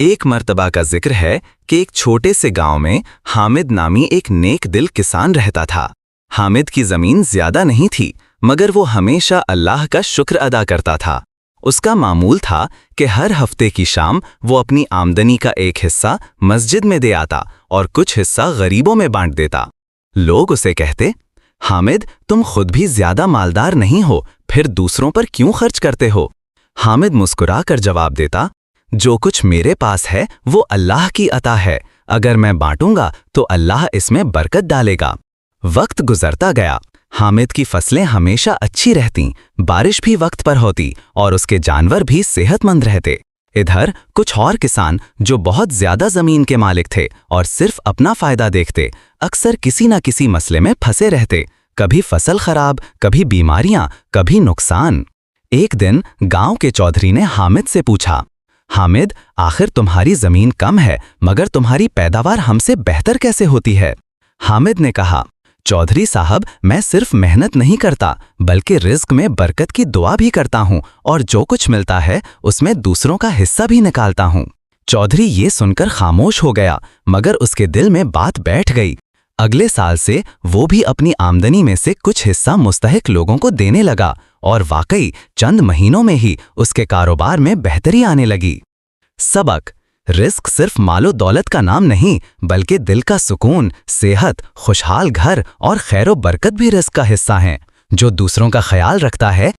एक मर्तबा का जिक्र है कि एक छोटे से गांव में हामिद नामी एक नेक दिल किसान रहता था। हामिद की जमीन ज्यादा नहीं थी, मगर वो हमेशा अल्लाह का शुक्र अदा करता था। उसका मामूल था कि हर हफ्ते की शाम वो अपनी आमदनी का एक हिस्सा मस्जिद में दे आता और कुछ हिस्सा गरीबों में बांट देता। लोग उसे कहते, हामिद, तुम खुद भी ज्यादा मालदार नहीं हो, फिर दूसरों पर क्यों खर्च करते हो? हामिद मुस्कुरा कर जवाब देता, जो कुछ मेरे पास है वो अल्लाह की अता है। अगर मैं बांटूंगा तो अल्लाह इसमें बरकत डालेगा। वक्त गुजरता गया। हामिद की फसलें हमेशा अच्छी रहतीं, बारिश भी वक्त पर होती और उसके जानवर भी सेहतमंद रहते। इधर कुछ और किसान जो बहुत ज्यादा जमीन के मालिक थे और सिर्फ अपना फायदा देखते, अक्सर किसी न किसी मसले में फंसे रहते। कभी फसल खराब, कभी बीमारियां, कभी नुकसान। एक दिन गांव के चौधरी ने हामिद से पूछा, हामिद, आखिर तुम्हारी जमीन कम है, मगर तुम्हारी पैदावार हमसे बेहतर कैसे होती है? हामिद ने कहा, चौधरी साहब, मैं सिर्फ मेहनत नहीं करता, बल्कि रिज्क में बरकत की दुआ भी करता हूँ और जो कुछ मिलता है उसमें दूसरों का हिस्सा भी निकालता हूँ। चौधरी ये सुनकर खामोश हो गया, मगर उसके दिल में बात बैठ गई। अगले साल से वो भी अपनी आमदनी में से कुछ हिस्सा मुस्तहिक लोगों को देने लगा और वाकई चंद महीनों में ही उसके कारोबार में बेहतरी आने लगी। सबक: रिस्क सिर्फ मालो दौलत का नाम नहीं, बल्कि दिल का सुकून, सेहत, खुशहाल घर और खैरो बरकत भी रिस्क का हिस्सा हैं। जो दूसरों का ख्याल रखता है